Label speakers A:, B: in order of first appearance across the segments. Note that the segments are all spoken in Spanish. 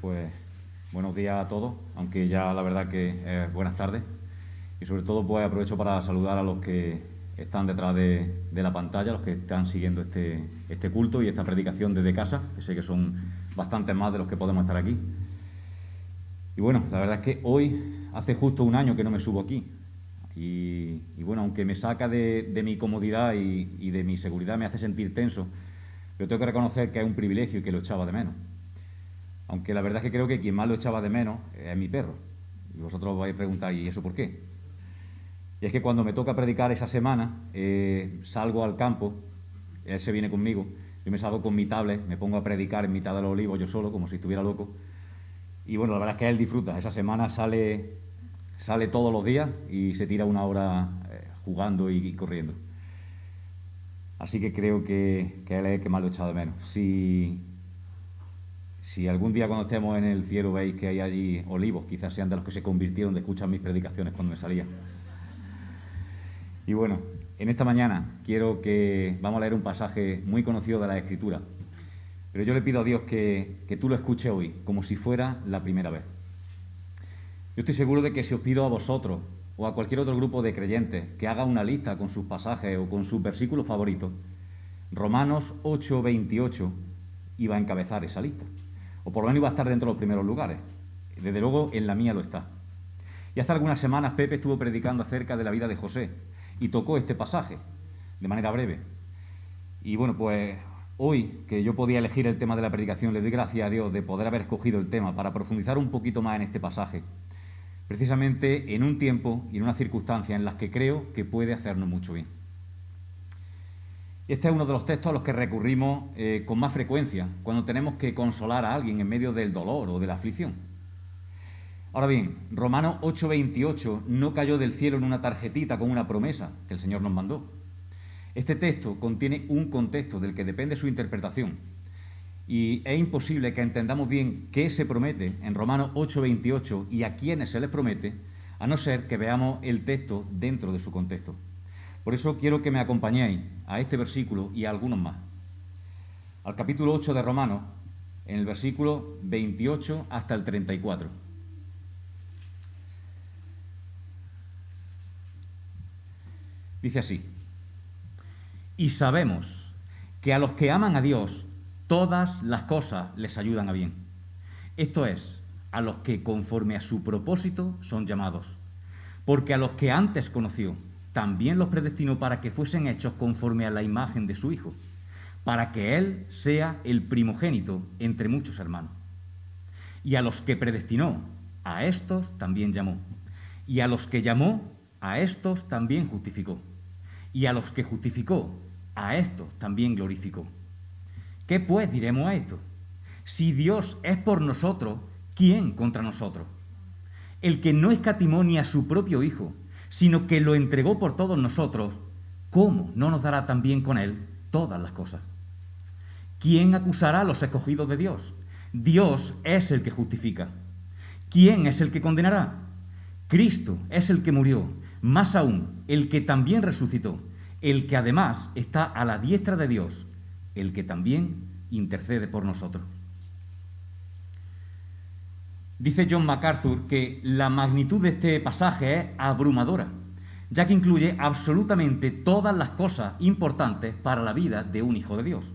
A: Pues buenos días a todos, aunque ya la verdad que buenas tardes. Y sobre todo pues aprovecho para saludar a los que están detrás de la pantalla, los que están siguiendo este culto y esta predicación desde casa, que sé que son bastantes más de los que podemos estar aquí. Y bueno, la verdad es que hoy hace justo un año que no me subo aquí. Y bueno, aunque me saca de mi comodidad y de mi seguridad, me hace sentir tenso, pero tengo que reconocer que es un privilegio y que lo echaba de menos. Aunque la verdad es que creo que quien más lo echaba de menos es mi perro. Y vosotros vais a preguntar, ¿y eso por qué? Y es que cuando me toca predicar esa semana, salgo al campo, él se viene conmigo, yo me salgo con mi tablet, me pongo a predicar en mitad de los olivos yo solo, como si estuviera loco. Y bueno, la verdad es que él disfruta. Esa semana sale todos los días y se tira una hora jugando y corriendo. Así que creo que él es el que más lo he echado de menos. Si algún día cuando estemos en el cielo veis que hay allí olivos, quizás sean de los que se convirtieron de escuchar mis predicaciones cuando me salía. Y bueno, en esta mañana vamos a leer un pasaje muy conocido de la Escritura. Pero yo le pido a Dios que tú lo escuches hoy, como si fuera la primera vez. Yo estoy seguro de que si os pido a vosotros o a cualquier otro grupo de creyentes que haga una lista con sus pasajes o con sus versículos favoritos, Romanos 8:28 iba a encabezar esa lista. O por lo menos iba a estar dentro de los primeros lugares. Desde luego en la mía lo está. Y hace algunas semanas Pepe estuvo predicando acerca de la vida de José y tocó este pasaje de manera breve. Y bueno, pues hoy que yo podía elegir el tema de la predicación, le doy gracias a Dios de poder haber escogido el tema para profundizar un poquito más en este pasaje, precisamente en un tiempo y en una circunstancia en las que creo que puede hacernos mucho bien. Este es uno de los textos a los que recurrimos con más frecuencia cuando tenemos que consolar a alguien en medio del dolor o de la aflicción. Ahora bien, Romanos 8:28 no cayó del cielo en una tarjetita con una promesa que el Señor nos mandó. Este texto contiene un contexto del que depende su interpretación y es imposible que entendamos bien qué se promete en Romanos 8:28 y a quiénes se les promete, a no ser que veamos el texto dentro de su contexto. Por eso quiero que me acompañéis a este versículo y a algunos más. Al capítulo 8 de Romanos, en el versículo 28 hasta el 34. Dice así: y sabemos que a los que aman a Dios, todas las cosas les ayudan a bien. Esto es, a los que conforme a su propósito son llamados. Porque a los que antes conoció, también los predestinó para que fuesen hechos conforme a la imagen de su Hijo, para que Él sea el primogénito entre muchos hermanos. Y a los que predestinó, a estos también llamó. Y a los que llamó, a estos también justificó. Y a los que justificó, a estos también glorificó. ¿Qué pues diremos a esto? Si Dios es por nosotros, ¿quién contra nosotros? El que no escatimó ni a su propio Hijo, sino que lo entregó por todos nosotros, ¿cómo no nos dará también con Él todas las cosas? ¿Quién acusará a los escogidos de Dios? Dios es el que justifica. ¿Quién es el que condenará? Cristo es el que murió, más aún, el que también resucitó, el que además está a la diestra de Dios, el que también intercede por nosotros. Dice John MacArthur que la magnitud de este pasaje es abrumadora, ya que incluye absolutamente todas las cosas importantes para la vida de un hijo de Dios.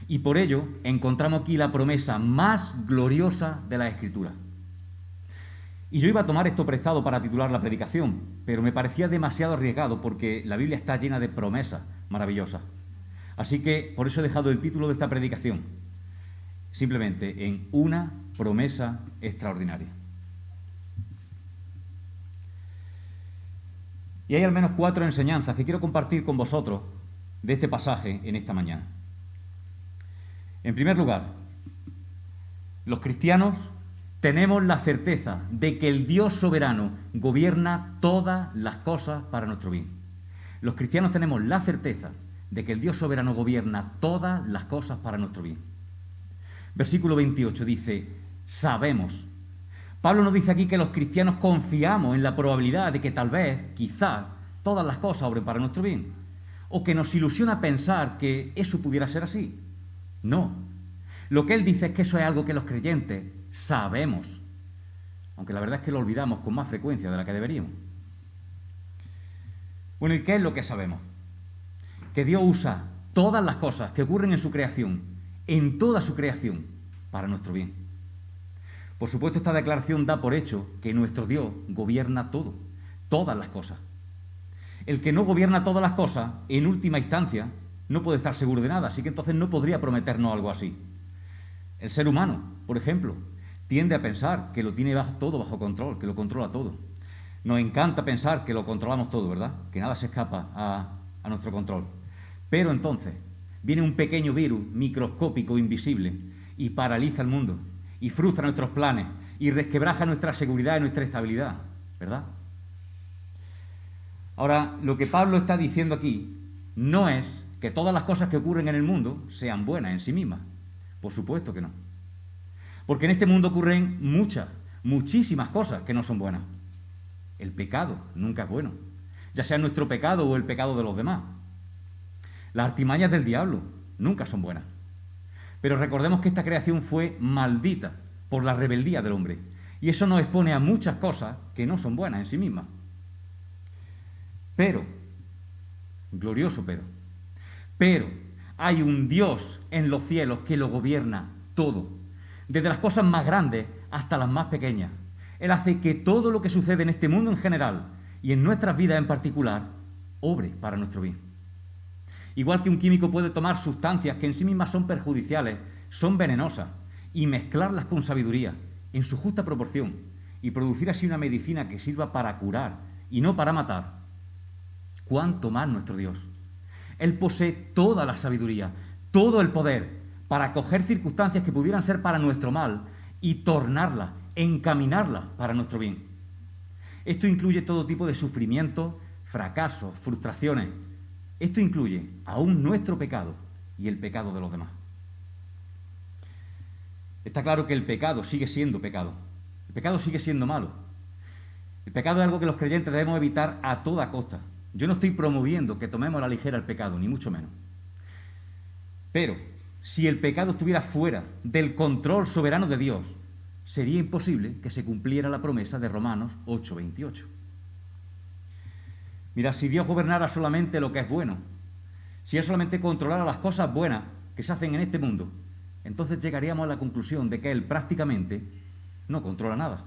A: Y por ello encontramos aquí la promesa más gloriosa de la Escritura. Y yo iba a tomar esto prestado para titular la predicación, pero me parecía demasiado arriesgado porque la Biblia está llena de promesas maravillosas. Así que por eso he dejado el título de esta predicación, simplemente en una promesa extraordinaria. Y hay al menos 4 enseñanzas que quiero compartir con vosotros de este pasaje en esta mañana. En primer lugar, los cristianos tenemos la certeza de que el Dios soberano gobierna todas las cosas para nuestro bien. Los cristianos tenemos la certeza de que el Dios soberano gobierna todas las cosas para nuestro bien. Versículo 28 dice, sabemos. Pablo nos dice aquí que los cristianos confiamos en la probabilidad de que tal vez, quizá, todas las cosas obren para nuestro bien. O que nos ilusiona pensar que eso pudiera ser así. No. Lo que él dice es que eso es algo que los creyentes sabemos, aunque la verdad es que lo olvidamos con más frecuencia de la que deberíamos. Bueno, ¿y qué es lo que sabemos? Que Dios usa todas las cosas que ocurren en su creación, en toda su creación, para nuestro bien. Por supuesto, esta declaración da por hecho que nuestro Dios gobierna todo, todas las cosas. El que no gobierna todas las cosas, en última instancia, no puede estar seguro de nada, así que entonces no podría prometernos algo así. El ser humano, por ejemplo, tiende a pensar que lo tiene todo bajo control, que lo controla todo. Nos encanta pensar que lo controlamos todo, ¿verdad? Que nada se escapa a nuestro control. Pero entonces viene un pequeño virus microscópico invisible y paraliza el mundo y frustra nuestros planes y resquebraja nuestra seguridad y nuestra estabilidad, ¿verdad? Ahora, lo que Pablo está diciendo aquí no es que todas las cosas que ocurren en el mundo sean buenas en sí mismas. Por supuesto que no. Porque en este mundo ocurren muchísimas cosas que no son buenas. El pecado nunca es bueno, ya sea nuestro pecado o el pecado de los demás. Las artimañas del diablo nunca son buenas. Pero recordemos que esta creación fue maldita por la rebeldía del hombre. Y eso nos expone a muchas cosas que no son buenas en sí mismas. Pero, glorioso pero hay un Dios en los cielos que lo gobierna todo, desde las cosas más grandes hasta las más pequeñas. Él hace que todo lo que sucede en este mundo en general y en nuestras vidas en particular obre para nuestro bien. Igual que un químico puede tomar sustancias que en sí mismas son perjudiciales, son venenosas, y mezclarlas con sabiduría, en su justa proporción, y producir así una medicina que sirva para curar y no para matar, ¿cuánto más nuestro Dios? Él posee toda la sabiduría, todo el poder para coger circunstancias que pudieran ser para nuestro mal y tornarlas, encaminarlas para nuestro bien. Esto incluye todo tipo de sufrimientos, fracasos, frustraciones. Esto incluye aún nuestro pecado y el pecado de los demás. Está claro que el pecado sigue siendo pecado. El pecado sigue siendo malo. El pecado es algo que los creyentes debemos evitar a toda costa. Yo no estoy promoviendo que tomemos a la ligera el pecado, ni mucho menos. Pero si el pecado estuviera fuera del control soberano de Dios, sería imposible que se cumpliera la promesa de Romanos 8:28. Mira, si Dios gobernara solamente lo que es bueno, si Él solamente controlara las cosas buenas que se hacen en este mundo, entonces llegaríamos a la conclusión de que Él prácticamente no controla nada.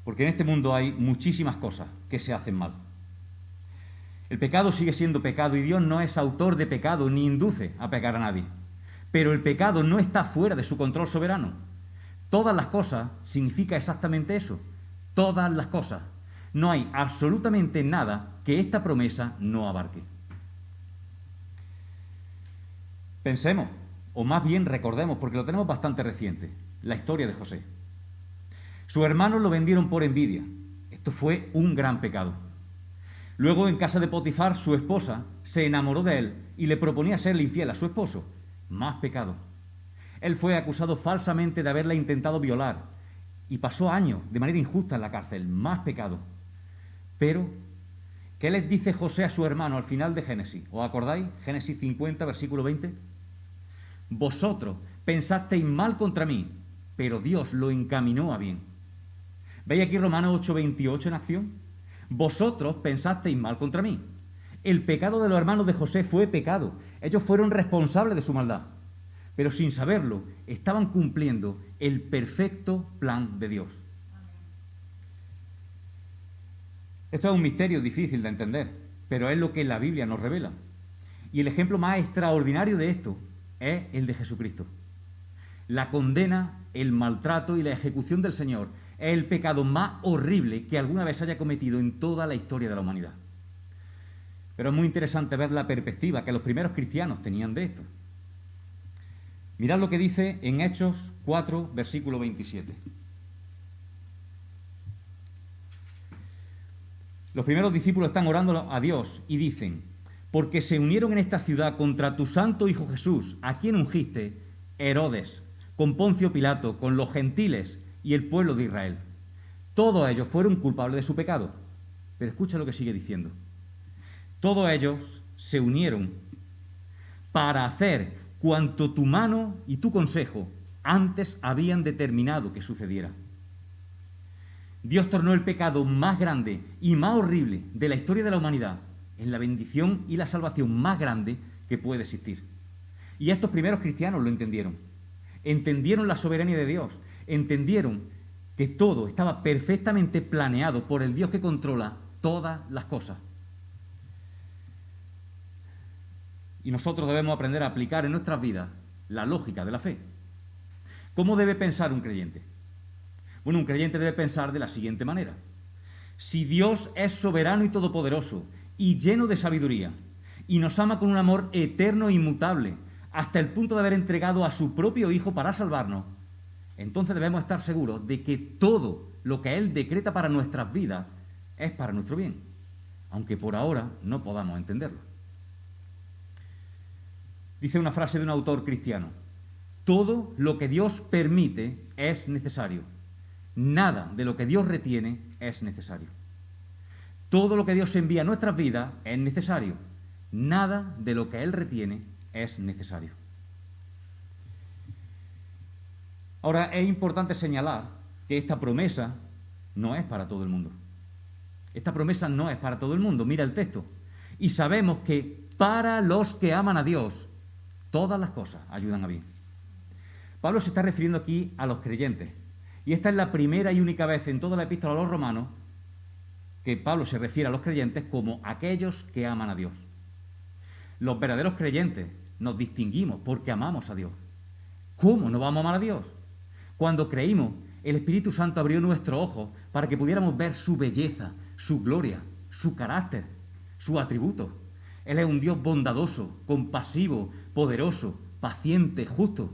A: Porque en este mundo hay muchísimas cosas que se hacen mal. El pecado sigue siendo pecado y Dios no es autor de pecado ni induce a pecar a nadie. Pero el pecado no está fuera de su control soberano. Todas las cosas significa exactamente eso. Todas las cosas. No hay absolutamente nada que esta promesa no abarque. Pensemos, o más bien recordemos, porque lo tenemos bastante reciente, la historia de José. Sus hermanos lo vendieron por envidia. Esto fue un gran pecado. Luego, en casa de Potifar, su esposa se enamoró de él y le proponía serle infiel a su esposo. Más pecado. Él fue acusado falsamente de haberla intentado violar y pasó años de manera injusta en la cárcel. Más pecado. Pero, ¿qué les dice José a su hermano al final de Génesis? ¿Os acordáis? Génesis 50, versículo 20. Vosotros pensasteis mal contra mí, pero Dios lo encaminó a bien. ¿Veis aquí Romanos 8:28 en acción? Vosotros pensasteis mal contra mí. El pecado de los hermanos de José fue pecado. Ellos fueron responsables de su maldad. Pero sin saberlo, estaban cumpliendo el perfecto plan de Dios. Esto es un misterio difícil de entender, pero es lo que la Biblia nos revela. Y el ejemplo más extraordinario de esto es el de Jesucristo. La condena, el maltrato y la ejecución del Señor es el pecado más horrible que alguna vez haya cometido en toda la historia de la humanidad. Pero es muy interesante ver la perspectiva que los primeros cristianos tenían de esto. Mirad lo que dice en Hechos 4, versículo 27. Los primeros discípulos están orando a Dios y dicen: porque se unieron en esta ciudad contra tu santo Hijo Jesús, a quien ungiste, Herodes, con Poncio Pilato, con los gentiles y el pueblo de Israel. Todos ellos fueron culpables de su pecado. Pero escucha lo que sigue diciendo. Todos ellos se unieron para hacer cuanto tu mano y tu consejo antes habían determinado que sucediera. Dios tornó el pecado más grande y más horrible de la historia de la humanidad en la bendición y la salvación más grande que puede existir. Y estos primeros cristianos lo entendieron. Entendieron la soberanía de Dios. Entendieron que todo estaba perfectamente planeado por el Dios que controla todas las cosas. Y nosotros debemos aprender a aplicar en nuestras vidas la lógica de la fe. ¿Cómo debe pensar un creyente? Bueno, un creyente debe pensar de la siguiente manera. Si Dios es soberano y todopoderoso y lleno de sabiduría y nos ama con un amor eterno e inmutable hasta el punto de haber entregado a su propio Hijo para salvarnos, entonces debemos estar seguros de que todo lo que Él decreta para nuestras vidas es para nuestro bien, aunque por ahora no podamos entenderlo. Dice una frase de un autor cristiano: todo lo que Dios permite es necesario. Nada de lo que Dios retiene es necesario. Todo lo que Dios envía a nuestras vidas es necesario. Nada de lo que Él retiene es necesario. Ahora, es importante señalar que esta promesa no es para todo el mundo. Esta promesa no es para todo el mundo. Mira el texto. Y sabemos que para los que aman a Dios, todas las cosas ayudan a bien. Pablo se está refiriendo aquí a los creyentes. Y esta es la primera y única vez en toda la epístola a los romanos que Pablo se refiere a los creyentes como aquellos que aman a Dios. Los verdaderos creyentes nos distinguimos porque amamos a Dios. ¿Cómo no vamos a amar a Dios? Cuando creímos, el Espíritu Santo abrió nuestros ojos para que pudiéramos ver su belleza, su gloria, su carácter, sus atributos. Él es un Dios bondadoso, compasivo, poderoso, paciente, justo.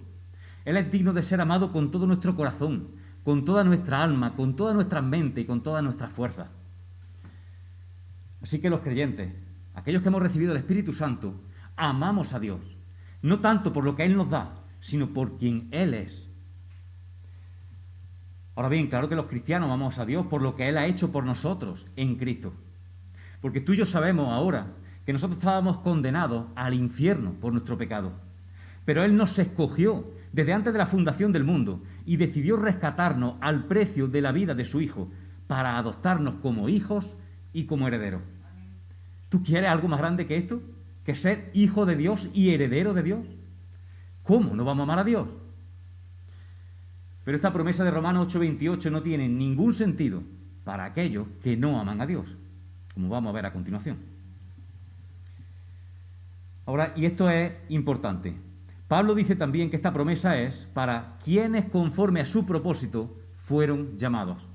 A: Él es digno de ser amado con todo nuestro corazón, con toda nuestra alma, con toda nuestra mente y con todas nuestras fuerzas. Así que los creyentes, aquellos que hemos recibido el Espíritu Santo, amamos a Dios, no tanto por lo que Él nos da, sino por quien Él es. Ahora bien, claro que los cristianos amamos a Dios por lo que Él ha hecho por nosotros en Cristo. Porque tú y yo sabemos ahora que nosotros estábamos condenados al infierno por nuestro pecado. Pero Él nos escogió desde antes de la fundación del mundo y decidió rescatarnos al precio de la vida de su Hijo para adoptarnos como hijos y como herederos. ¿Tú quieres algo más grande que esto? ¿Que ser hijo de Dios y heredero de Dios? ¿Cómo no vamos a amar a Dios? Pero esta promesa de Romanos 8:28 no tiene ningún sentido para aquellos que no aman a Dios, como vamos a ver a continuación. Ahora, y esto es importante, Pablo dice también que esta promesa es para quienes conforme a su propósito fueron llamados.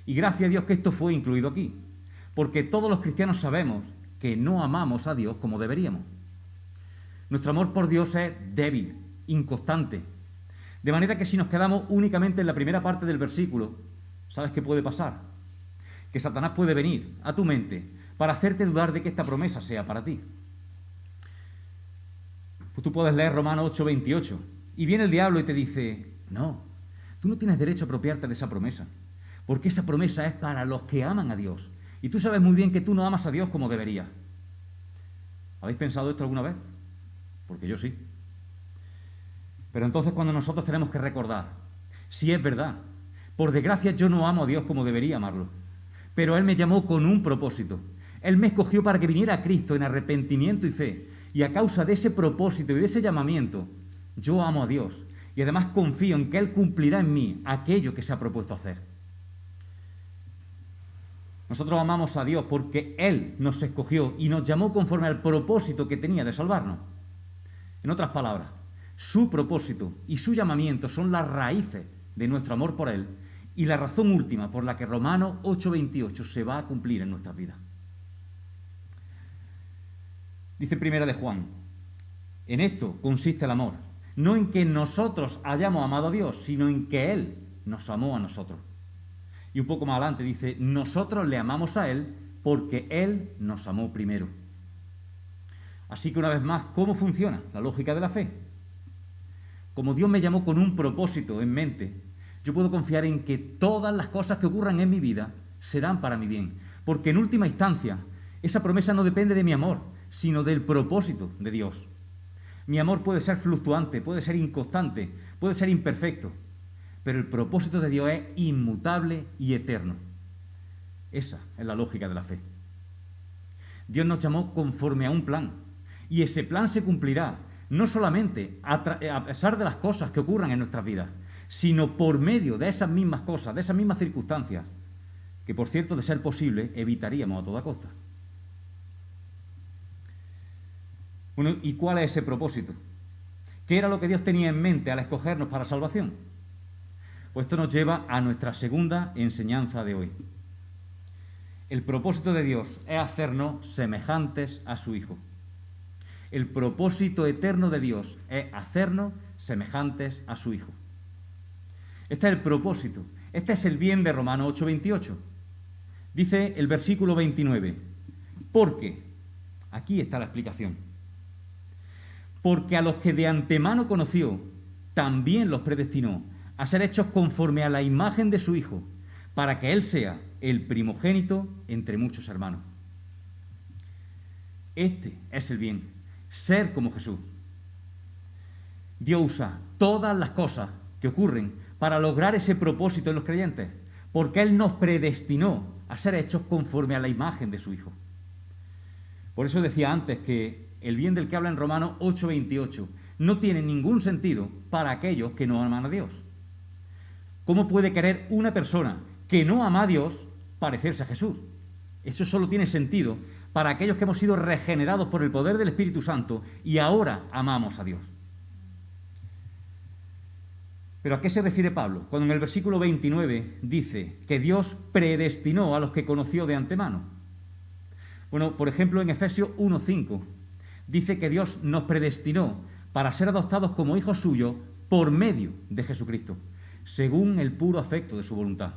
A: Y gracias a Dios que esto fue incluido aquí, porque todos los cristianos sabemos que no amamos a Dios como deberíamos. Nuestro amor por Dios es débil, inconstante. De manera que si nos quedamos únicamente en la primera parte del versículo, ¿sabes qué puede pasar? Que Satanás puede venir a tu mente para hacerte dudar de que esta promesa sea para ti. Pues tú puedes leer Romanos 8:28 y viene el diablo y te dice: no, tú no tienes derecho a apropiarte de esa promesa, porque esa promesa es para los que aman a Dios. Y tú sabes muy bien que tú no amas a Dios como deberías. ¿Habéis pensado esto alguna vez? Porque yo sí. Pero entonces cuando nosotros tenemos que recordar, sí es verdad, por desgracia yo no amo a Dios como debería amarlo, pero Él me llamó con un propósito. Él me escogió para que viniera a Cristo en arrepentimiento y fe, y a causa de ese propósito y de ese llamamiento, yo amo a Dios, y además confío en que Él cumplirá en mí aquello que se ha propuesto hacer. Nosotros amamos a Dios porque Él nos escogió y nos llamó conforme al propósito que tenía de salvarnos. En otras palabras, su propósito y su llamamiento son las raíces de nuestro amor por Él y la razón última por la que Romanos 8:28 se va a cumplir en nuestras vidas. Dice Primera de Juan: en esto consiste el amor, no en que nosotros hayamos amado a Dios, sino en que Él nos amó a nosotros. Y un poco más adelante dice: nosotros le amamos a Él porque Él nos amó primero. Así que una vez más, ¿cómo funciona la lógica de la fe? Como Dios me llamó con un propósito en mente, yo puedo confiar en que todas las cosas que ocurran en mi vida serán para mi bien, porque en última instancia esa promesa no depende de mi amor, sino del propósito de Dios. Mi amor puede ser fluctuante, puede ser inconstante, puede ser imperfecto, pero el propósito de Dios es inmutable y eterno. Esa es la lógica de la fe. Dios nos llamó conforme a un plan, y ese plan se cumplirá no solamente a pesar de las cosas que ocurran en nuestras vidas, sino por medio de esas mismas cosas, de esas mismas circunstancias, que por cierto, de ser posible, evitaríamos a toda costa. Bueno, ¿y cuál es ese propósito? ¿Qué era lo que Dios tenía en mente al escogernos para salvación? Pues esto nos lleva a nuestra segunda enseñanza de hoy. El propósito de Dios es hacernos semejantes a su Hijo. El propósito eterno de Dios es hacernos semejantes a su Hijo. Este es el propósito, este es el bien de Romanos 8:28. Dice el versículo 29, porque, aquí está la explicación, porque a los que de antemano conoció, también los predestinó a ser hechos conforme a la imagen de su Hijo, para que Él sea el primogénito entre muchos hermanos. Este es el bien, ser como Jesús. Dios usa todas las cosas que ocurren para lograr ese propósito en los creyentes, porque Él nos predestinó a ser hechos conforme a la imagen de su Hijo. Por eso decía antes que el bien del que habla en Romanos 8:28 no tiene ningún sentido para aquellos que no aman a Dios. ¿Cómo puede querer una persona que no ama a Dios parecerse a Jesús? Eso solo tiene sentido para aquellos que hemos sido regenerados por el poder del Espíritu Santo y ahora amamos a Dios. ¿Pero a qué se refiere Pablo cuando en el versículo 29 dice que Dios predestinó a los que conoció de antemano? Bueno, por ejemplo, en Efesios 1:5 dice que Dios nos predestinó para ser adoptados como hijos suyos por medio de Jesucristo, según el puro afecto de su voluntad.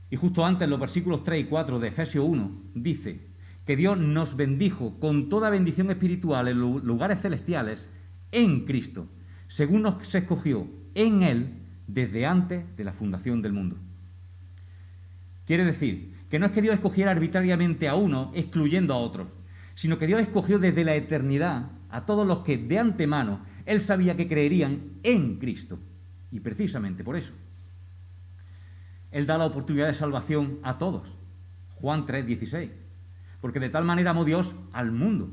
A: Y justo antes, en los versículos 3 y 4 de Efesios 1, dice que Dios nos bendijo con toda bendición espiritual en lugares celestiales en Cristo, según nos escogió en Él desde antes de la fundación del mundo. Quiere decir que no es que Dios escogiera arbitrariamente a uno excluyendo a otros, sino que Dios escogió desde la eternidad a todos los que de antemano Él sabía que creerían en Cristo. Y precisamente por eso Él da la oportunidad de salvación a todos. Juan 3:16. Porque de tal manera amó Dios al mundo.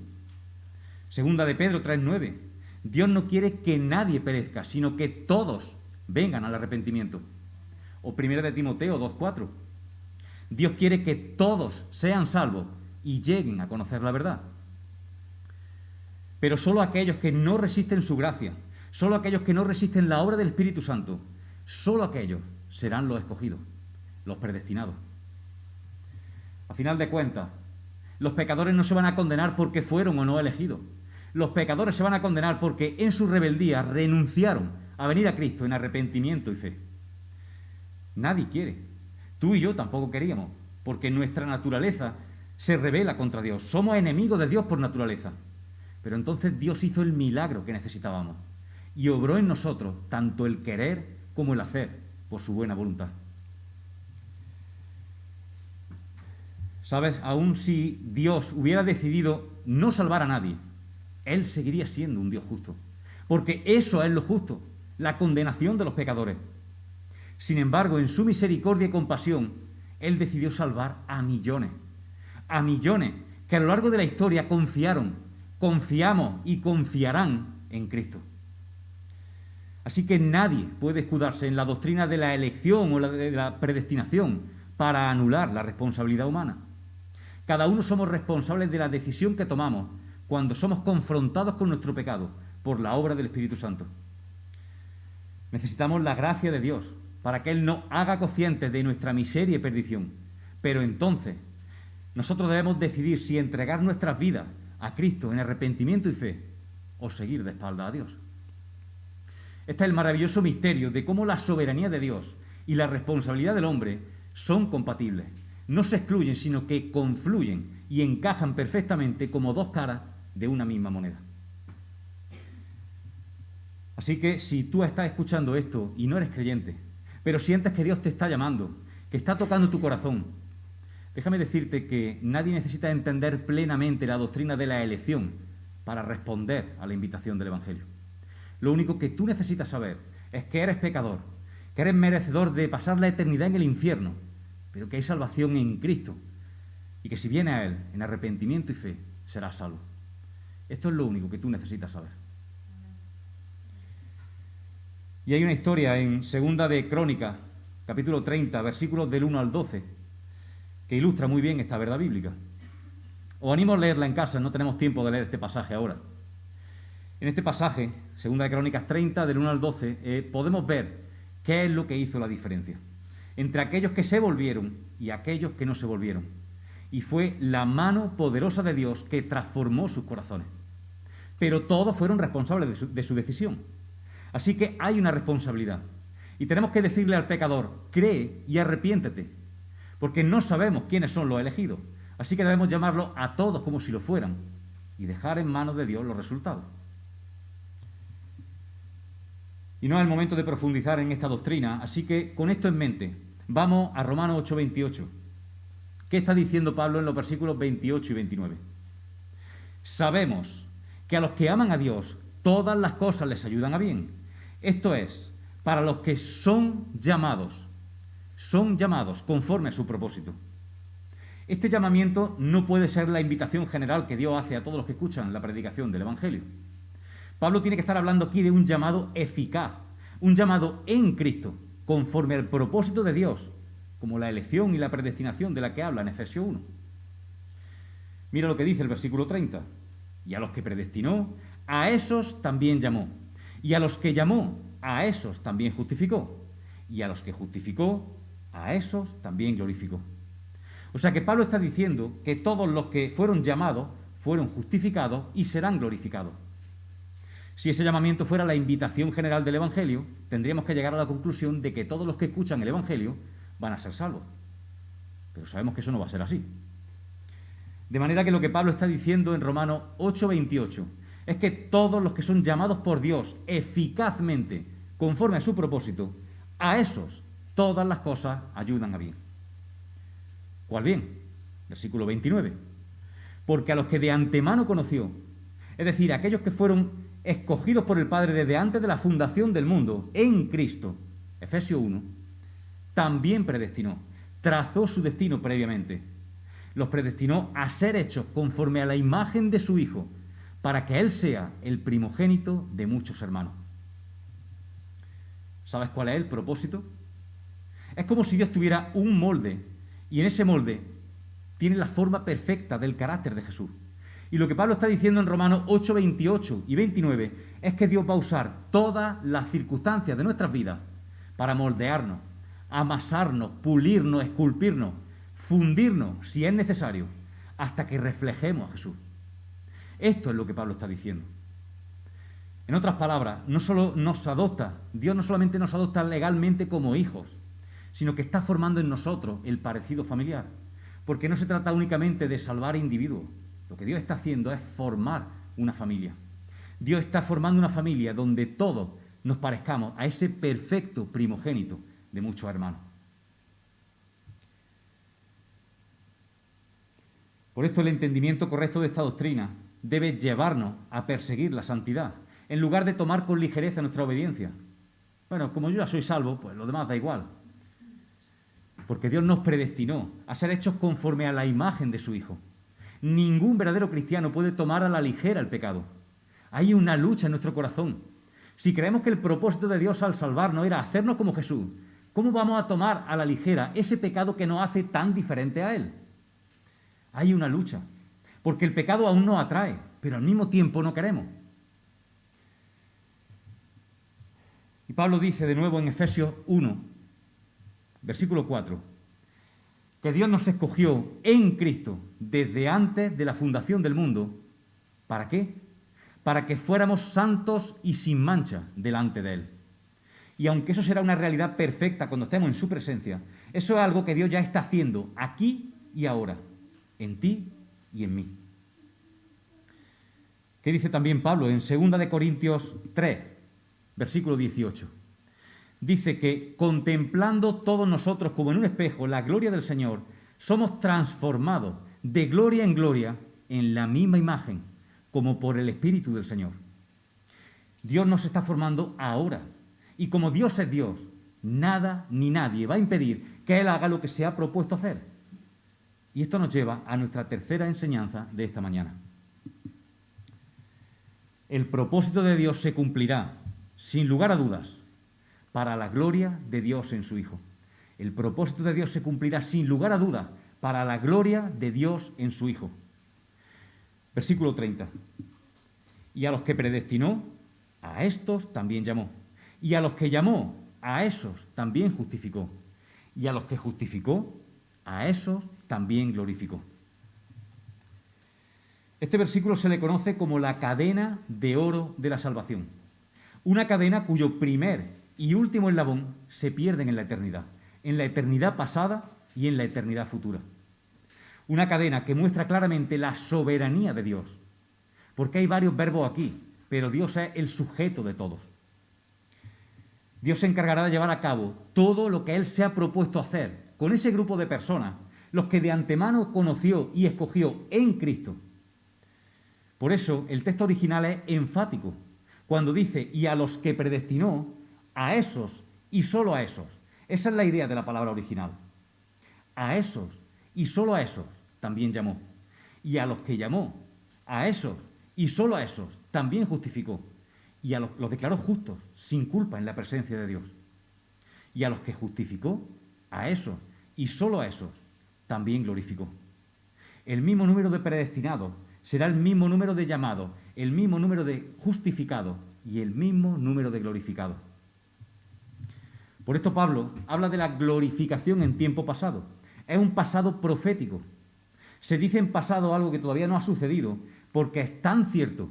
A: Segunda de Pedro 3:9. Dios no quiere que nadie perezca, sino que todos vengan al arrepentimiento. O primera de Timoteo 2:4. Dios quiere que todos sean salvos y lleguen a conocer la verdad. Pero solo aquellos que no resisten su gracia, solo aquellos que no resisten la obra del Espíritu Santo, solo aquellos serán los escogidos, los predestinados. A final de cuentas, los pecadores no se van a condenar porque fueron o no elegidos. Los pecadores se van a condenar porque en su rebeldía renunciaron a venir a Cristo en arrepentimiento y fe. Nadie quiere. Tú y yo tampoco queríamos, porque nuestra naturaleza se rebela contra Dios. Somos enemigos de Dios por naturaleza. Pero entonces Dios hizo el milagro que necesitábamos y obró en nosotros tanto el querer como el hacer por su buena voluntad. ¿Sabes? Aun si Dios hubiera decidido no salvar a nadie, Él seguiría siendo un Dios justo. Porque eso es lo justo, la condenación de los pecadores. Sin embargo, en su misericordia y compasión, Él decidió salvar a millones que a lo largo de la historia confiamos y confiarán en Cristo. Así que nadie puede escudarse en la doctrina de la elección o de la predestinación para anular la responsabilidad humana. Cada uno somos responsables de la decisión que tomamos cuando somos confrontados con nuestro pecado por la obra del Espíritu Santo. Necesitamos la gracia de Dios para que Él nos haga conscientes de nuestra miseria y perdición. Pero entonces, nosotros debemos decidir si entregar nuestras vidas a Cristo en arrepentimiento y fe o seguir de espalda a Dios. Este es el maravilloso misterio de cómo la soberanía de Dios y la responsabilidad del hombre son compatibles. No se excluyen, sino que confluyen y encajan perfectamente como dos caras de una misma moneda. Así que si tú estás escuchando esto y no eres creyente, pero sientes que Dios te está llamando, que está tocando tu corazón, déjame decirte que nadie necesita entender plenamente la doctrina de la elección para responder a la invitación del Evangelio. Lo único que tú necesitas saber es que eres pecador, que eres merecedor de pasar la eternidad en el infierno, pero que hay salvación en Cristo y que si vienes a Él en arrepentimiento y fe, serás salvo. Esto es lo único que tú necesitas saber. Y hay una historia en Segunda de Crónicas, capítulo 30, versículos del 1 al 12, que ilustra muy bien esta verdad bíblica. Os animo a leerla en casa, no tenemos tiempo de leer este pasaje ahora. En este pasaje, Segunda de Crónicas 30, del 1 al 12, podemos ver qué es lo que hizo la diferencia entre aquellos que se volvieron y aquellos que no se volvieron. Y fue la mano poderosa de Dios que transformó sus corazones. Pero todos fueron responsables de su decisión. Así que hay una responsabilidad. Y tenemos que decirle al pecador, cree y arrepiéntete, porque no sabemos quiénes son los elegidos. Así que debemos llamarlos a todos como si lo fueran y dejar en manos de Dios los resultados. Y no es el momento de profundizar en esta doctrina, así que con esto en mente, vamos a Romanos 8:28. ¿Qué está diciendo Pablo en los versículos 28 y 29? Sabemos que a los que aman a Dios, todas las cosas les ayudan a bien. Esto es, para los que son llamados conforme a su propósito. Este llamamiento no puede ser la invitación general que Dios hace a todos los que escuchan la predicación del Evangelio. Pablo tiene que estar hablando aquí de un llamado eficaz, un llamado en Cristo, conforme al propósito de Dios, como la elección y la predestinación de la que habla en Efesios 1. Mira lo que dice el versículo 30. Y a los que predestinó, a esos también llamó. Y a los que llamó, a esos también justificó. Y a los que justificó, a esos también glorificó. O sea que Pablo está diciendo que todos los que fueron llamados fueron justificados y serán glorificados. Si ese llamamiento fuera la invitación general del Evangelio, tendríamos que llegar a la conclusión de que todos los que escuchan el Evangelio van a ser salvos. Pero sabemos que eso no va a ser así. De manera que lo que Pablo está diciendo en Romanos 8:28 es que todos los que son llamados por Dios eficazmente, conforme a su propósito, a esos todas las cosas ayudan a bien. ¿Cuál bien? Versículo 29. Porque a los que de antemano conoció, es decir, aquellos que fueron escogidos por el Padre desde antes de la fundación del mundo, en Cristo, Efesios 1, también predestinó, trazó su destino previamente. Los predestinó a ser hechos conforme a la imagen de su Hijo, para que Él sea el primogénito de muchos hermanos. ¿Sabes cuál es el propósito? Es como si Dios tuviera un molde, y en ese molde tiene la forma perfecta del carácter de Jesús. Y lo que Pablo está diciendo en Romanos 8, 28 y 29 es que Dios va a usar todas las circunstancias de nuestras vidas para moldearnos, amasarnos, pulirnos, esculpirnos, fundirnos, si es necesario, hasta que reflejemos a Jesús. Esto es lo que Pablo está diciendo. En otras palabras, Dios no solamente nos adopta legalmente como hijos, sino que está formando en nosotros el parecido familiar. Porque no se trata únicamente de salvar individuos. Lo que Dios está haciendo es formar una familia. Dios está formando una familia donde todos nos parezcamos a ese perfecto primogénito de muchos hermanos. Por esto el entendimiento correcto de esta doctrina debe llevarnos a perseguir la santidad, en lugar de tomar con ligereza nuestra obediencia. Bueno, como yo ya soy salvo, pues lo demás da igual. Porque Dios nos predestinó a ser hechos conforme a la imagen de su Hijo. Ningún verdadero cristiano puede tomar a la ligera el pecado. Hay una lucha en nuestro corazón. Si creemos que el propósito de Dios al salvarnos era hacernos como Jesús, ¿cómo vamos a tomar a la ligera ese pecado que nos hace tan diferente a Él? Hay una lucha, porque el pecado aún nos atrae, pero al mismo tiempo no queremos. Y Pablo dice de nuevo en Efesios 1, versículo 4, que Dios nos escogió en Cristo desde antes de la fundación del mundo. ¿Para qué? Para que fuéramos santos y sin mancha delante de Él. Y aunque eso será una realidad perfecta cuando estemos en su presencia, eso es algo que Dios ya está haciendo aquí y ahora, en ti y en mí. ¿Qué dice también Pablo en 2 de Corintios 3, versículo 18? Dice que contemplando todos nosotros como en un espejo la gloria del Señor, somos transformados de gloria en gloria en la misma imagen, como por el Espíritu del Señor. Dios nos está formando ahora. Y como Dios es Dios, nada ni nadie va a impedir que Él haga lo que se ha propuesto hacer. Y esto nos lleva a nuestra tercera enseñanza de esta mañana. El propósito de Dios se cumplirá, sin lugar a dudas, para la gloria de Dios en su Hijo. El propósito de Dios se cumplirá, sin lugar a dudas, para la gloria de Dios en su Hijo. Versículo 30. Y a los que predestinó, a estos también llamó. Y a los que llamó, a esos también justificó. Y a los que justificó, a esos también glorificó. Este versículo se le conoce como la cadena de oro de la salvación. Una cadena cuyo primer y último eslabón se pierden en la eternidad pasada y en la eternidad futura. Una cadena que muestra claramente la soberanía de Dios, porque hay varios verbos aquí, pero Dios es el sujeto de todos. Dios se encargará de llevar a cabo todo lo que Él se ha propuesto hacer con ese grupo de personas, los que de antemano conoció y escogió en Cristo. Por eso el texto original es enfático, cuando dice, y a los que predestinó, a esos y solo a esos. Esa es la idea de la palabra original. A esos y solo a esos también llamó. Y a los que llamó, a esos y solo a esos también justificó. Y a los declaró justos, sin culpa en la presencia de Dios. Y a los que justificó, a esos y solo a esos también glorificó. El mismo número de predestinados será el mismo número de llamados, el mismo número de justificados y el mismo número de glorificados. Por esto Pablo habla de la glorificación en tiempo pasado. Es un pasado profético. Se dice en pasado algo que todavía no ha sucedido porque es tan cierto,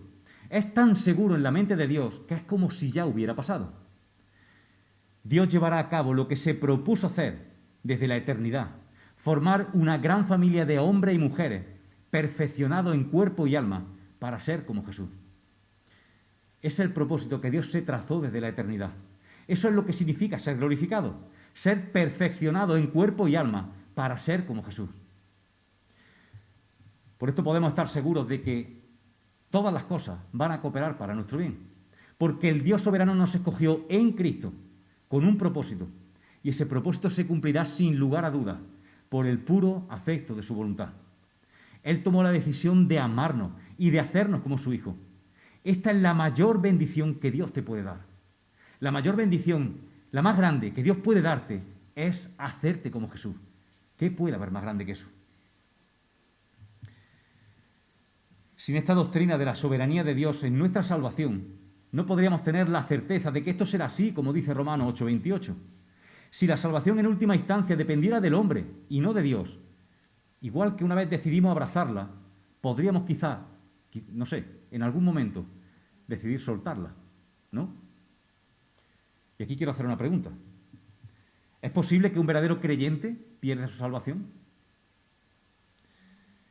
A: es tan seguro en la mente de Dios que es como si ya hubiera pasado. Dios llevará a cabo lo que se propuso hacer desde la eternidad, formar una gran familia de hombres y mujeres perfeccionados en cuerpo y alma para ser como Jesús. Es el propósito que Dios se trazó desde la eternidad. Eso es lo que significa ser glorificado, ser perfeccionado en cuerpo y alma para ser como Jesús. Por esto podemos estar seguros de que todas las cosas van a cooperar para nuestro bien, porque el Dios soberano nos escogió en Cristo con un propósito, y ese propósito se cumplirá sin lugar a dudas por el puro afecto de su voluntad. Él tomó la decisión de amarnos y de hacernos como su Hijo. Esta es la mayor bendición que Dios te puede dar. La mayor bendición, la más grande que Dios puede darte, es hacerte como Jesús. ¿Qué puede haber más grande que eso? Sin esta doctrina de la soberanía de Dios en nuestra salvación, no podríamos tener la certeza de que esto será así, como dice Romanos 8:28. Si la salvación en última instancia dependiera del hombre y no de Dios, igual que una vez decidimos abrazarla, podríamos quizá, no sé, en algún momento, decidir soltarla, ¿no? Y aquí quiero hacer una pregunta. ¿Es posible que un verdadero creyente pierda su salvación?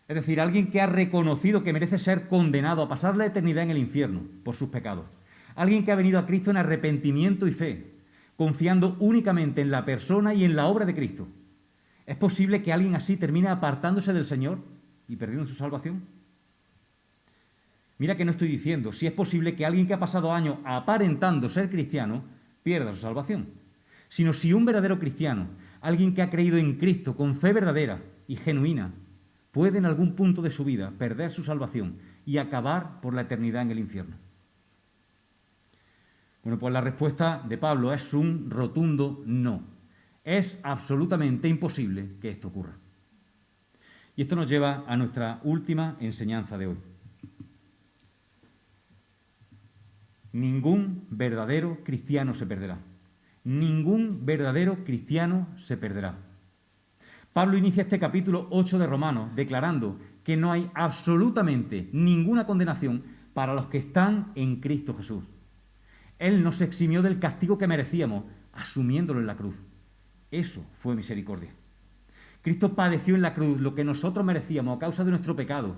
A: Es decir, alguien que ha reconocido que merece ser condenado a pasar la eternidad en el infierno por sus pecados. Alguien que ha venido a Cristo en arrepentimiento y fe, confiando únicamente en la persona y en la obra de Cristo. ¿Es posible que alguien así termine apartándose del Señor y perdiendo su salvación? Mira que no estoy diciendo si es posible que alguien que ha pasado años aparentando ser cristiano pierda su salvación, sino si un verdadero cristiano, alguien que ha creído en Cristo con fe verdadera y genuina, puede en algún punto de su vida perder su salvación y acabar por la eternidad en el infierno. Bueno, pues la respuesta de Pablo es un rotundo no. Es absolutamente imposible que esto ocurra. Y esto nos lleva a nuestra última enseñanza de hoy. Ningún verdadero cristiano se perderá. Ningún verdadero cristiano se perderá. Pablo inicia este capítulo 8 de Romanos declarando que no hay absolutamente ninguna condenación para los que están en Cristo Jesús. Él nos eximió del castigo que merecíamos, asumiéndolo en la cruz. Eso fue misericordia. Cristo padeció en la cruz lo que nosotros merecíamos a causa de nuestro pecado,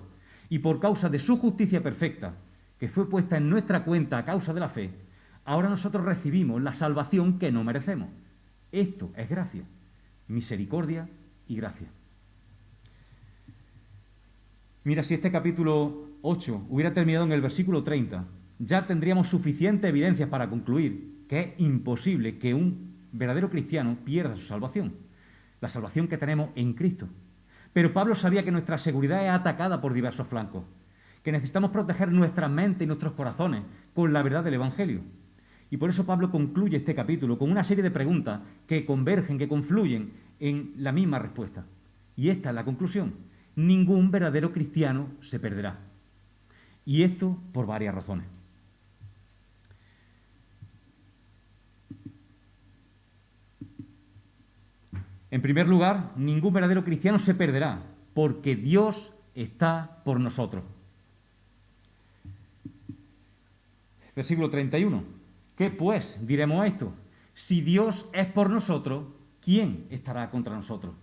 A: y por causa de su justicia perfecta, que fue puesta en nuestra cuenta a causa de la fe, ahora nosotros recibimos la salvación que no merecemos. Esto es gracia, misericordia y gracia. Mira, si este capítulo 8 hubiera terminado en el versículo 30, ya tendríamos suficientes evidencias para concluir que es imposible que un verdadero cristiano pierda su salvación, la salvación que tenemos en Cristo. Pero Pablo sabía que nuestra seguridad es atacada por diversos flancos, que necesitamos proteger nuestra mente y nuestros corazones con la verdad del Evangelio. Y por eso Pablo concluye este capítulo con una serie de preguntas que convergen, que confluyen en la misma respuesta. Y esta es la conclusión: ningún verdadero cristiano se perderá. Y esto por varias razones. En primer lugar, ningún verdadero cristiano se perderá, porque Dios está por nosotros. Versículo 31. ¿Qué pues diremos a esto? Si Dios es por nosotros, ¿quién estará contra nosotros?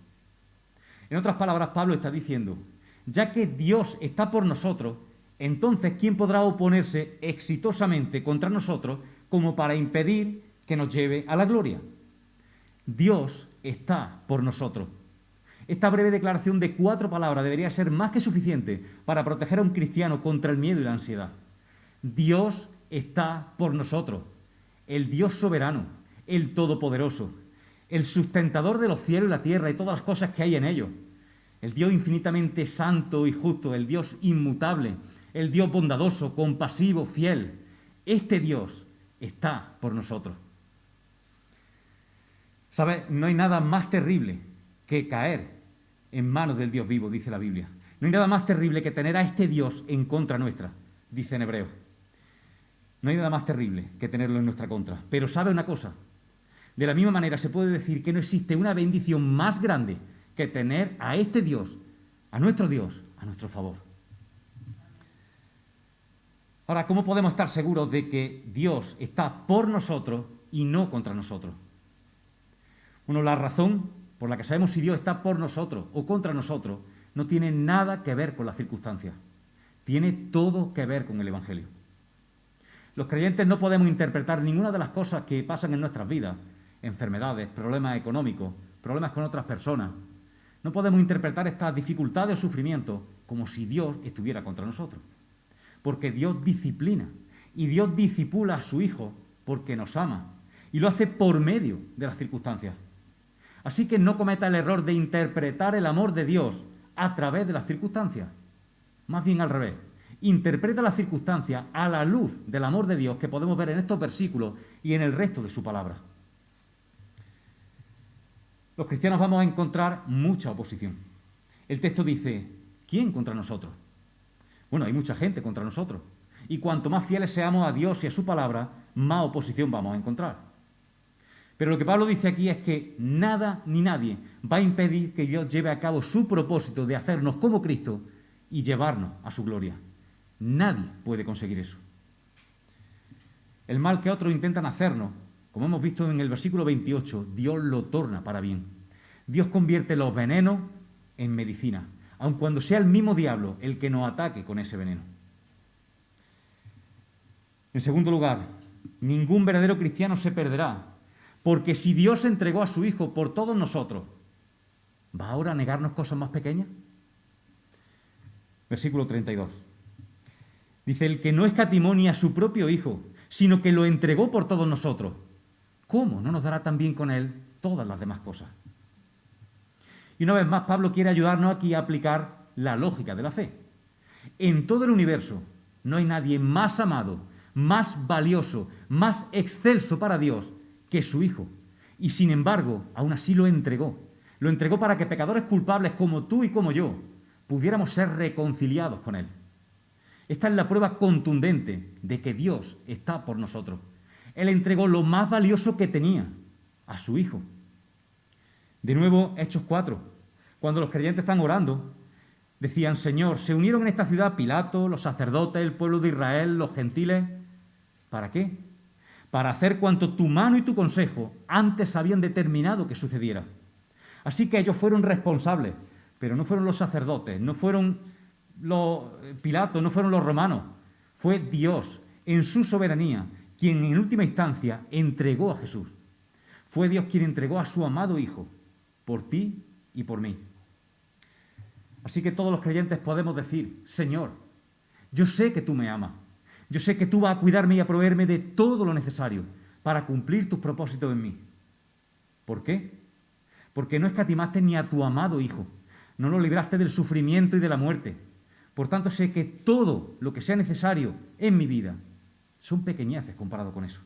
A: En otras palabras, Pablo está diciendo, ya que Dios está por nosotros, entonces ¿quién podrá oponerse exitosamente contra nosotros como para impedir que nos lleve a la gloria? Dios está por nosotros. Esta breve declaración de 4 palabras debería ser más que suficiente para proteger a un cristiano contra el miedo y la ansiedad. Dios está por nosotros, el Dios soberano, el todopoderoso, el sustentador de los cielos y la tierra y todas las cosas que hay en ellos, el Dios infinitamente santo y justo, el Dios inmutable, el Dios bondadoso, compasivo, fiel. Este Dios está por nosotros. ¿Sabes? No hay nada más terrible que caer en manos del Dios vivo, dice la Biblia. No hay nada más terrible que tener a este Dios en contra nuestra, dice en Hebreos. No hay nada más terrible que tenerlo en nuestra contra. Pero ¿sabe una cosa? De la misma manera se puede decir que no existe una bendición más grande que tener a este Dios, a nuestro favor. Ahora, ¿cómo podemos estar seguros de que Dios está por nosotros y no contra nosotros? Bueno, la razón por la que sabemos si Dios está por nosotros o contra nosotros no tiene nada que ver con las circunstancias. Tiene todo que ver con el Evangelio. Los creyentes no podemos interpretar ninguna de las cosas que pasan en nuestras vidas, enfermedades, problemas económicos, problemas con otras personas. No podemos interpretar estas dificultades o sufrimientos como si Dios estuviera contra nosotros. Porque Dios disciplina y Dios discipula a su Hijo porque nos ama y lo hace por medio de las circunstancias. Así que no cometa el error de interpretar el amor de Dios a través de las circunstancias. Más bien al revés. Interpreta las circunstancias a la luz del amor de Dios que podemos ver en estos versículos y en el resto de su palabra. Los cristianos vamos a encontrar mucha oposición. El texto dice, ¿quién contra nosotros? Bueno, hay mucha gente contra nosotros. Y cuanto más fieles seamos a Dios y a su palabra, más oposición vamos a encontrar. Pero lo que Pablo dice aquí es que nada ni nadie va a impedir que Dios lleve a cabo su propósito de hacernos como Cristo y llevarnos a su gloria. Nadie puede conseguir eso. El mal que otros intentan hacernos, como hemos visto en el versículo 28, Dios lo torna para bien. Dios convierte los venenos en medicina, aun cuando sea el mismo diablo el que nos ataque con ese veneno. En segundo lugar, ningún verdadero cristiano se perderá, porque si Dios entregó a su Hijo por todos nosotros, ¿va ahora a negarnos cosas más pequeñas? Versículo 32. Dice, el que no escatimó ni a su propio Hijo, sino que lo entregó por todos nosotros, ¿cómo no nos dará también con Él todas las demás cosas? Y una vez más, Pablo quiere ayudarnos aquí a aplicar la lógica de la fe. En todo el universo no hay nadie más amado, más valioso, más excelso para Dios que su Hijo. Y sin embargo, aún así lo entregó. Lo entregó para que pecadores culpables como tú y como yo pudiéramos ser reconciliados con Él. Esta es la prueba contundente de que Dios está por nosotros. Él entregó lo más valioso que tenía, a su Hijo. De nuevo, Hechos 4. Cuando los creyentes están orando, decían, Señor, se unieron en esta ciudad Pilato, los sacerdotes, el pueblo de Israel, los gentiles. ¿Para qué? Para hacer cuanto tu mano y tu consejo antes habían determinado que sucediera. Así que ellos fueron responsables, pero no fueron los sacerdotes, no fueron los Pilato, no fueron los romanos. Fue Dios, en su soberanía, quien en última instancia entregó a Jesús. Fue Dios quien entregó a su amado Hijo, por ti y por mí. Así que todos los creyentes podemos decir, Señor, yo sé que tú me amas. Yo sé que tú vas a cuidarme y a proveerme de todo lo necesario para cumplir tus propósitos en mí. ¿Por qué? Porque no escatimaste ni a tu amado Hijo, no lo libraste del sufrimiento y de la muerte. Por tanto, sé que todo lo que sea necesario en mi vida son pequeñeces comparado con eso.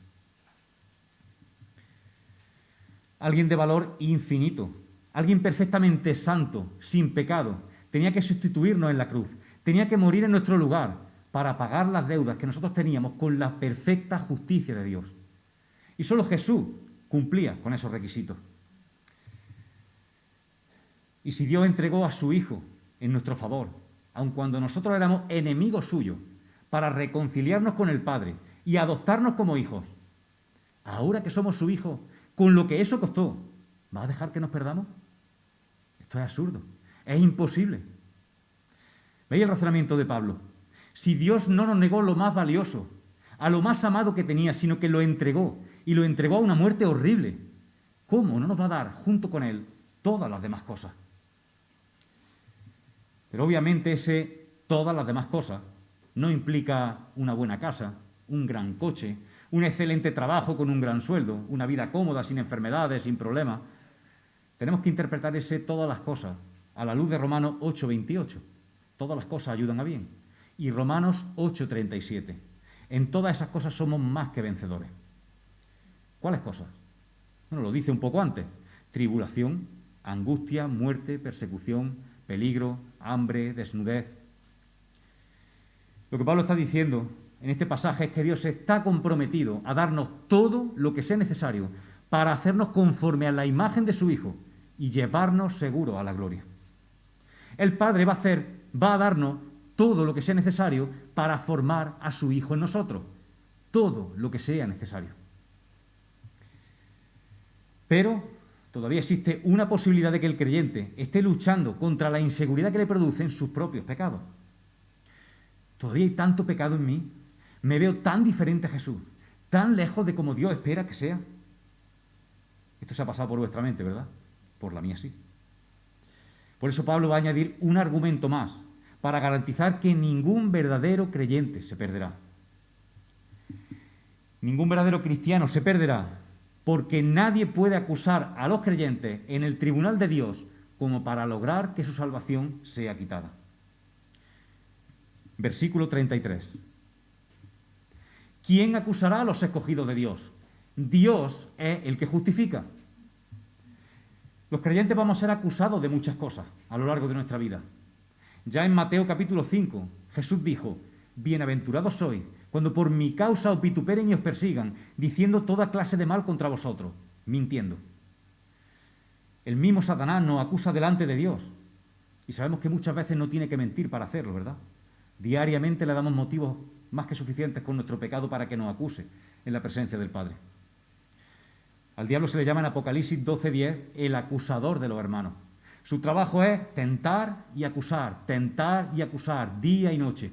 A: Alguien de valor infinito, alguien perfectamente santo, sin pecado, tenía que sustituirnos en la cruz, tenía que morir en nuestro lugar para pagar las deudas que nosotros teníamos con la perfecta justicia de Dios. Y solo Jesús cumplía con esos requisitos. Y si Dios entregó a su Hijo en nuestro favor, aun cuando nosotros éramos enemigos suyos, para reconciliarnos con el Padre y adoptarnos como hijos, ahora que somos su Hijo, con lo que eso costó, ¿va a dejar que nos perdamos? Esto es absurdo, es imposible. ¿Veis el razonamiento de Pablo? Si Dios no nos negó lo más valioso, a lo más amado que tenía, sino que lo entregó, y lo entregó a una muerte horrible, ¿cómo no nos va a dar junto con Él todas las demás cosas? Pero obviamente todas las demás cosas no implica una buena casa, un gran coche, un excelente trabajo con un gran sueldo, una vida cómoda, sin enfermedades, sin problemas. Tenemos que interpretar todas las cosas a la luz de Romanos 8:28. Todas las cosas ayudan a bien. Y Romanos 8:37. En todas esas cosas somos más que vencedores. ¿Cuáles cosas? Bueno, lo dice un poco antes. Tribulación, angustia, muerte, persecución, peligro, hambre, desnudez. Lo que Pablo está diciendo en este pasaje es que Dios está comprometido a darnos todo lo que sea necesario para hacernos conforme a la imagen de su Hijo y llevarnos seguro a la gloria. El Padre va a darnos todo lo que sea necesario para formar a su Hijo en nosotros. Todo lo que sea necesario. Pero todavía existe una posibilidad de que el creyente esté luchando contra la inseguridad que le producen sus propios pecados. Todavía hay tanto pecado en mí. Me veo tan diferente a Jesús, tan lejos de como Dios espera que sea. Esto se ha pasado por vuestra mente, ¿verdad? Por la mía sí. Por eso Pablo va a añadir un argumento más para garantizar que ningún verdadero creyente se perderá. Ningún verdadero cristiano se perderá porque nadie puede acusar a los creyentes en el tribunal de Dios como para lograr que su salvación sea quitada. Versículo 33. ¿Quién acusará a los escogidos de Dios? Dios es el que justifica. Los creyentes vamos a ser acusados de muchas cosas a lo largo de nuestra vida. Ya en Mateo capítulo 5, Jesús dijo: bienaventurados sois cuando por mi causa os vituperen y os persigan, diciendo toda clase de mal contra vosotros, mintiendo. El mismo Satanás nos acusa delante de Dios. Y sabemos que muchas veces no tiene que mentir para hacerlo, ¿verdad? Diariamente le damos motivos más que suficientes con nuestro pecado para que nos acuse en la presencia del Padre. Al diablo se le llama en Apocalipsis 12:10 el acusador de los hermanos. Su trabajo es tentar y acusar, día y noche.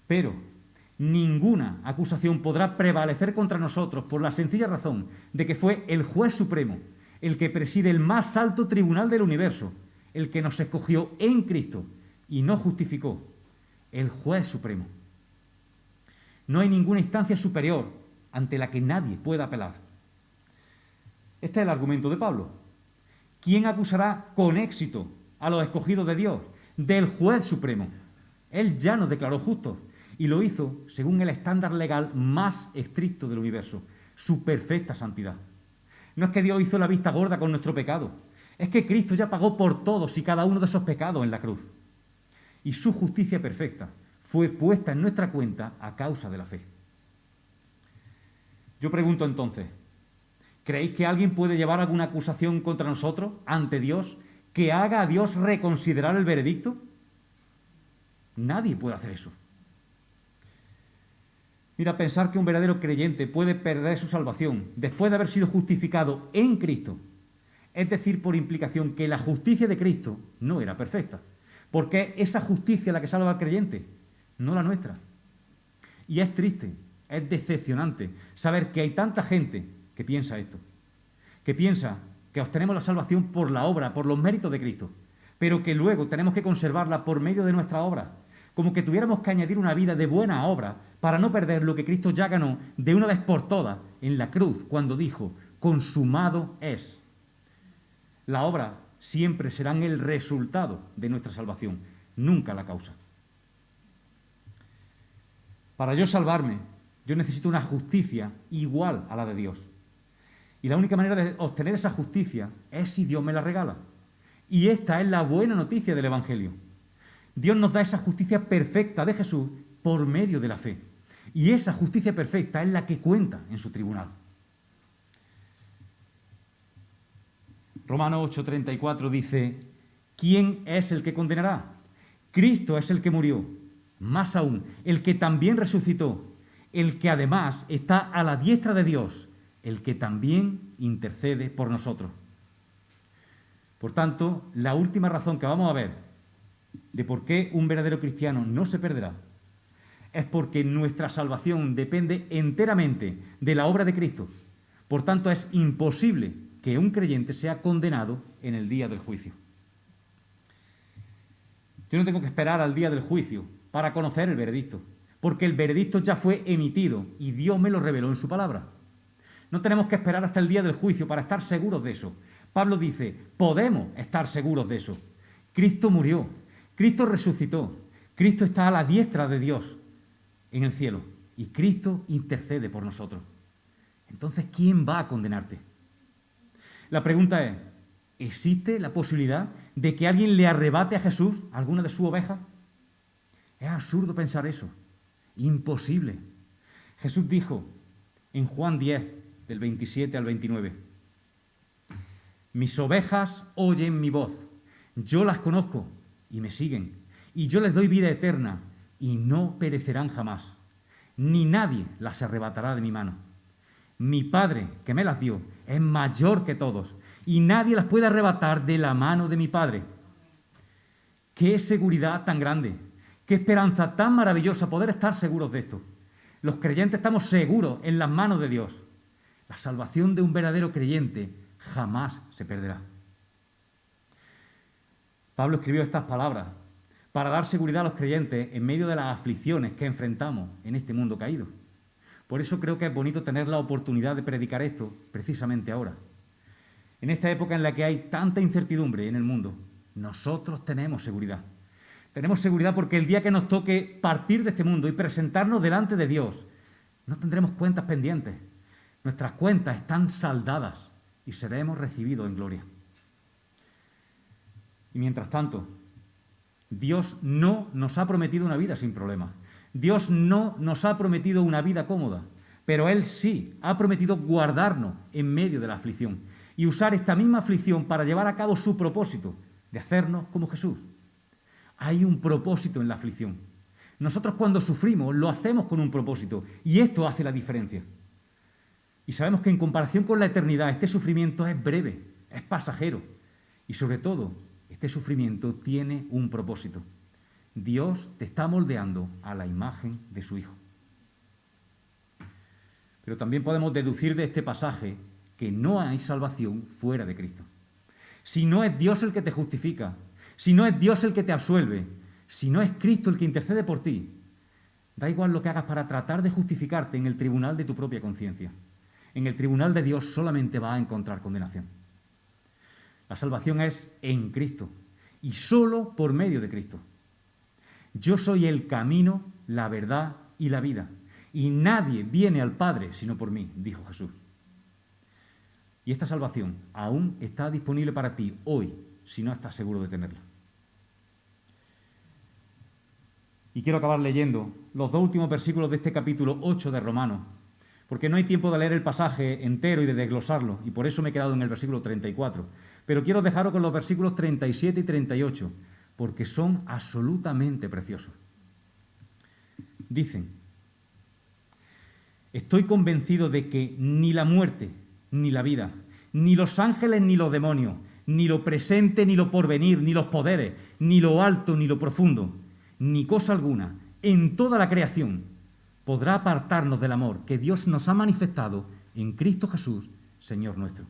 A: Pero ninguna acusación podrá prevalecer contra nosotros por la sencilla razón de que fue el juez supremo, el que preside el más alto tribunal del universo, el que nos escogió en Cristo y nos justificó, el juez supremo. No hay ninguna instancia superior ante la que nadie pueda apelar. Este es el argumento de Pablo. ¿Quién acusará con éxito a los escogidos de Dios? Del juez supremo. Él ya nos declaró justos y lo hizo según el estándar legal más estricto del universo, su perfecta santidad. No es que Dios hizo la vista gorda con nuestro pecado, es que Cristo ya pagó por todos y cada uno de esos pecados en la cruz. Y su justicia perfecta fue puesta en nuestra cuenta a causa de la fe. Yo pregunto entonces, ¿creéis que alguien puede llevar alguna acusación contra nosotros ante Dios que haga a Dios reconsiderar el veredicto? Nadie puede hacer eso. Mira, pensar que un verdadero creyente puede perder su salvación después de haber sido justificado en Cristo, es decir, por implicación que la justicia de Cristo no era perfecta, porque es esa justicia la que salva al creyente, no la nuestra. Y es triste, es decepcionante saber que hay tanta gente que piensa esto, que piensa que obtenemos la salvación por la obra, por los méritos de Cristo, pero que luego tenemos que conservarla por medio de nuestra obra, como que tuviéramos que añadir una vida de buena obra para no perder lo que Cristo ya ganó de una vez por todas en la cruz, cuando dijo, consumado es. La obra siempre será el resultado de nuestra salvación, nunca la causa. Para yo salvarme, yo necesito una justicia igual a la de Dios. Y la única manera de obtener esa justicia es si Dios me la regala. Y esta es la buena noticia del Evangelio. Dios nos da esa justicia perfecta de Jesús por medio de la fe. Y esa justicia perfecta es la que cuenta en su tribunal. Romanos 8:34 dice, ¿quién es el que condenará? Cristo es el que murió, más aún, el que también resucitó, el que además está a la diestra de Dios, el que también intercede por nosotros. Por tanto, la última razón que vamos a ver de por qué un verdadero cristiano no se perderá es porque nuestra salvación depende enteramente de la obra de Cristo. Por tanto, es imposible que un creyente sea condenado en el día del juicio. Yo no tengo que esperar al día del juicio para conocer el veredicto, porque el veredicto ya fue emitido y Dios me lo reveló en su palabra. No tenemos que esperar hasta el día del juicio para estar seguros de eso. Pablo dice, podemos estar seguros de eso. Cristo murió, Cristo resucitó, Cristo está a la diestra de Dios en el cielo y Cristo intercede por nosotros. Entonces, ¿quién va a condenarte? La pregunta es, ¿existe la posibilidad de que alguien le arrebate a Jesús alguna de sus ovejas? Es absurdo pensar eso. Imposible. Jesús dijo en Juan 10, del 27 al 29, mis ovejas oyen mi voz, yo las conozco y me siguen, y yo les doy vida eterna y no perecerán jamás, ni nadie las arrebatará de mi mano. Mi Padre, que me las dio, es mayor que todos, y nadie las puede arrebatar de la mano de mi Padre. ¡Qué seguridad tan grande! ¡Qué esperanza tan maravillosa poder estar seguros de esto! Los creyentes estamos seguros en las manos de Dios. La salvación de un verdadero creyente jamás se perderá. Pablo escribió estas palabras para dar seguridad a los creyentes en medio de las aflicciones que enfrentamos en este mundo caído. Por eso creo que es bonito tener la oportunidad de predicar esto precisamente ahora. En esta época en la que hay tanta incertidumbre en el mundo, nosotros tenemos seguridad. Tenemos seguridad porque el día que nos toque partir de este mundo y presentarnos delante de Dios, no tendremos cuentas pendientes. Nuestras cuentas están saldadas y seremos recibidos en gloria. Y mientras tanto, Dios no nos ha prometido una vida sin problemas. Dios no nos ha prometido una vida cómoda, pero Él sí ha prometido guardarnos en medio de la aflicción y usar esta misma aflicción para llevar a cabo su propósito de hacernos como Jesús. Hay un propósito en la aflicción. Nosotros cuando sufrimos lo hacemos con un propósito y esto hace la diferencia. Y sabemos que en comparación con la eternidad este sufrimiento es breve, es pasajero y sobre todo este sufrimiento tiene un propósito. Dios te está moldeando a la imagen de su Hijo. Pero también podemos deducir de este pasaje que no hay salvación fuera de Cristo. Si no es Dios el que te justifica, si no es Dios el que te absuelve, si no es Cristo el que intercede por ti, da igual lo que hagas para tratar de justificarte en el tribunal de tu propia conciencia. En el tribunal de Dios solamente vas a encontrar condenación. La salvación es en Cristo y solo por medio de Cristo. Yo soy el camino, la verdad y la vida, y nadie viene al Padre sino por mí, dijo Jesús. Y esta salvación aún está disponible para ti hoy, si no estás seguro de tenerla. Y quiero acabar leyendo los dos últimos versículos de este capítulo 8 de Romanos, porque no hay tiempo de leer el pasaje entero y de desglosarlo, y por eso me he quedado en el versículo 34. Pero quiero dejaros con los versículos 37 y 38, porque son absolutamente preciosos. Dicen, estoy convencido de que ni la muerte, ni la vida, ni los ángeles, ni los demonios, ni lo presente, ni lo porvenir, ni los poderes, ni lo alto, ni lo profundo, ni cosa alguna, en toda la creación, podrá apartarnos del amor que Dios nos ha manifestado en Cristo Jesús, Señor nuestro.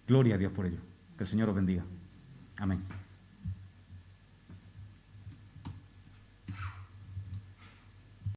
A: Gloria a Dios por ello. Que el Señor os bendiga. Amén.